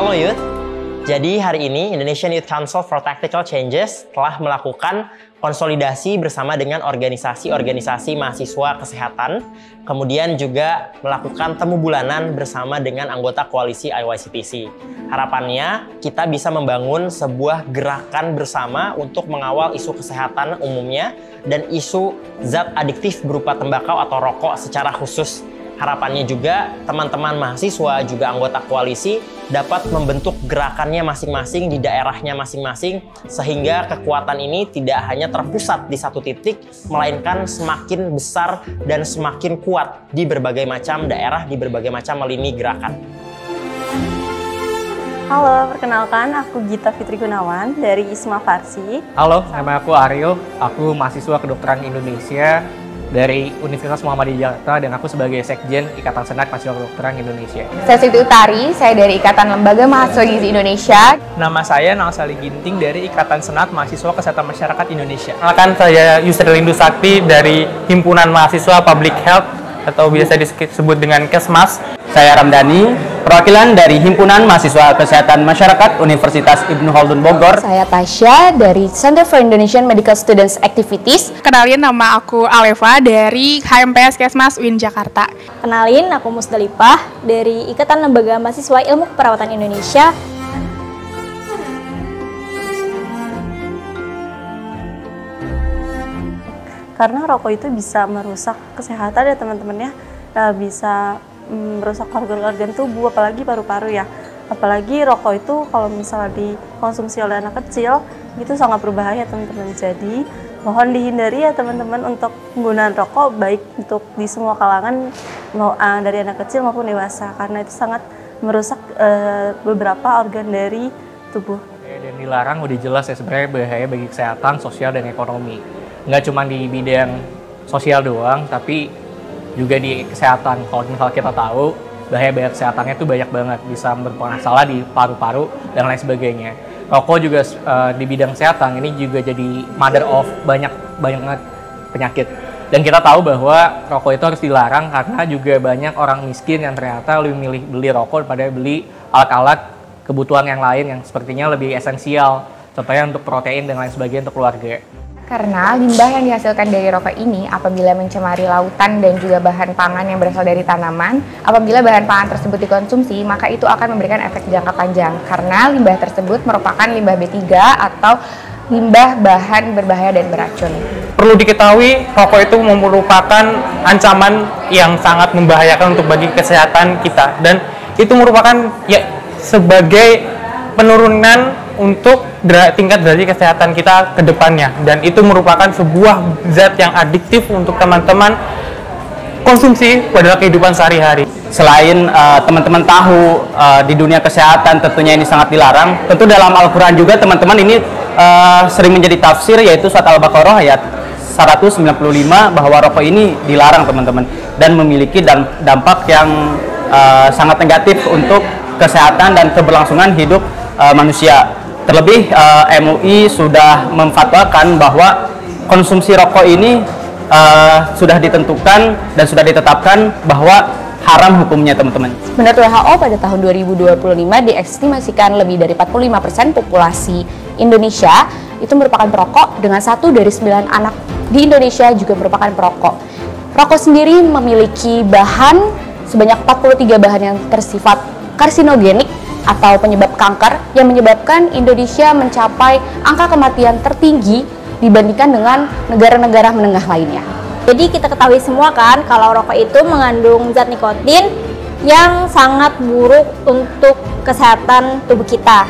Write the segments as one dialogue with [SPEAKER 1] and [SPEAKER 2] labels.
[SPEAKER 1] Halo Youth, jadi hari ini Indonesian Youth Council for Tactical Changes telah melakukan konsolidasi bersama dengan organisasi-organisasi mahasiswa kesehatan, kemudian juga melakukan temu bulanan bersama dengan anggota koalisi IYCTC. Harapannya kita bisa membangun sebuah gerakan bersama untuk mengawal isu kesehatan umumnya dan isu zat adiktif berupa tembakau atau rokok secara khusus. Harapannya juga teman-teman mahasiswa juga anggota koalisi dapat membentuk gerakannya masing-masing di daerahnya masing-masing sehingga kekuatan ini tidak hanya terpusat di satu titik melainkan semakin besar dan semakin kuat di berbagai macam daerah, di berbagai macam lini gerakan.
[SPEAKER 2] Halo, perkenalkan aku Gita Fitri Gunawan dari ISMA Farsi.
[SPEAKER 3] Halo, nama aku Ariel, aku mahasiswa kedokteran Indonesia dari Universitas Muhammadiyah Jakarta dan aku sebagai Sekjen Ikatan Senat Mahasiswa Kedokteran Indonesia.
[SPEAKER 4] Saya Siti Utari, saya dari Ikatan Lembaga Mahasiswa Gizi Indonesia.
[SPEAKER 5] Nama saya Nausali Ginting dari Ikatan Senat Mahasiswa Kesehatan Masyarakat Indonesia.
[SPEAKER 3] Perkenalkan, saya Yusril Indu Sakti dari Himpunan Mahasiswa Public Health atau biasa disebut dengan Kesmas.
[SPEAKER 6] Saya Ramdhani, perwakilan dari Himpunan Mahasiswa Kesehatan Masyarakat Universitas Ibnu Khaldun Bogor.
[SPEAKER 4] Saya Tasya dari Center for Indonesian Medical Students Activities.
[SPEAKER 7] Kenalin, nama aku Aleva dari HMPS Kesmas UIN Jakarta.
[SPEAKER 2] Kenalin, aku Musdalifah dari Ikatan Lembaga Mahasiswa Ilmu Keperawatan Indonesia. Karena rokok itu bisa merusak kesehatan ya teman-teman ya, bisa merusak organ-organ tubuh, apalagi paru-paru ya. Apalagi rokok itu kalau misalnya dikonsumsi oleh anak kecil itu sangat berbahaya teman-teman. Jadi mohon dihindari ya teman-teman untuk penggunaan rokok baik untuk di semua kalangan dari anak kecil maupun dewasa karena itu sangat merusak beberapa organ dari tubuh.
[SPEAKER 3] Dan dilarang udah jelas ya sebenarnya bahaya bagi kesehatan, sosial, dan ekonomi. Nggak cuma di bidang sosial doang, tapi juga di kesehatan. Kalau misalnya kita tahu bahaya kesehatannya itu banyak banget, bisa bermasalah di paru-paru dan lain sebagainya. Rokok juga di bidang kesehatan ini juga jadi mother of banyak penyakit. Dan kita tahu bahwa rokok itu harus dilarang karena juga banyak orang miskin yang ternyata lebih milih beli rokok daripada beli alat-alat kebutuhan yang lain yang sepertinya lebih esensial. Contohnya untuk protein dan lain sebagainya untuk keluarga.
[SPEAKER 4] Karena limbah yang dihasilkan dari rokok ini apabila mencemari lautan dan juga bahan pangan yang berasal dari tanaman, apabila bahan pangan tersebut dikonsumsi, maka itu akan memberikan efek jangka panjang. Karena limbah tersebut merupakan limbah B3 atau limbah bahan berbahaya dan beracun.
[SPEAKER 3] Perlu diketahui, rokok itu merupakan ancaman yang sangat membahayakan untuk bagi kesehatan kita. Dan itu merupakan ya sebagai penurunan untuk tingkat derajat kesehatan kita ke depannya, dan itu merupakan sebuah zat yang adiktif untuk teman-teman konsumsi pada kehidupan sehari-hari.
[SPEAKER 6] Selain teman-teman tahu di dunia kesehatan tentunya ini sangat dilarang, tentu dalam Al-Quran juga teman-teman ini sering menjadi tafsir, yaitu surat Al-Baqarah ayat 195 bahwa rokok ini dilarang teman-teman dan memiliki dampak yang sangat negatif untuk kesehatan dan keberlangsungan hidup manusia. Terlebih MUI sudah memfatwakan bahwa konsumsi rokok ini sudah ditentukan dan sudah ditetapkan bahwa haram hukumnya teman-teman.
[SPEAKER 4] Menurut WHO pada tahun 2025 diestimasikan lebih dari 45% populasi Indonesia itu merupakan perokok, dengan 1 dari 9 anak di Indonesia juga merupakan perokok. Rokok sendiri memiliki bahan sebanyak 43 bahan yang bersifat karsinogenik atau penyebab kanker yang menyebabkan Indonesia mencapai angka kematian tertinggi dibandingkan dengan negara-negara menengah lainnya.
[SPEAKER 2] Jadi kita ketahui semua kan kalau rokok itu mengandung zat nikotin yang sangat buruk untuk kesehatan tubuh kita.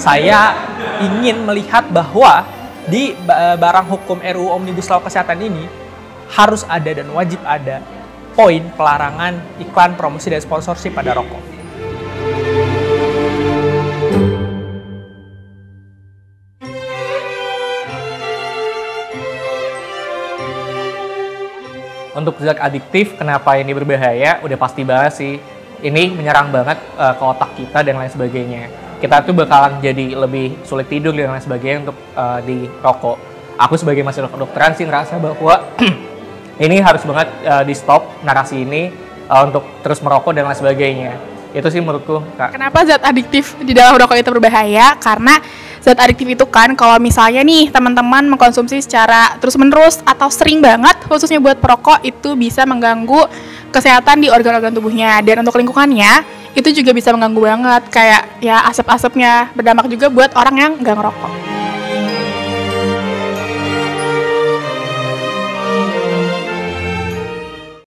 [SPEAKER 5] Saya ingin melihat bahwa di barang hukum RUU Omnibus Law Kesehatan ini harus ada dan wajib ada poin pelarangan iklan, promosi, dan sponsorship pada rokok.
[SPEAKER 3] Untuk zat adiktif, kenapa ini berbahaya? Udah pasti banget sih. Ini menyerang banget ke otak kita dan lain sebagainya. Kita tuh bakalan jadi lebih sulit tidur dan lain sebagainya untuk di rokok. aku sebagai mahasiswa kedokteran sih ngerasa bahwa ini harus banget di stop narasi ini untuk terus merokok dan lain sebagainya. Itu sih menurutku, Kak.
[SPEAKER 7] Kenapa zat adiktif di dalam rokok itu berbahaya? Karena zat adiktif itu kan kalau misalnya nih teman-teman mengkonsumsi secara terus-menerus atau sering banget, khususnya buat perokok, itu bisa mengganggu kesehatan di organ-organ tubuhnya. Dan untuk lingkungannya, itu juga bisa mengganggu banget. Kayak ya asap-asapnya berdampak juga buat orang yang nggak ngerokok.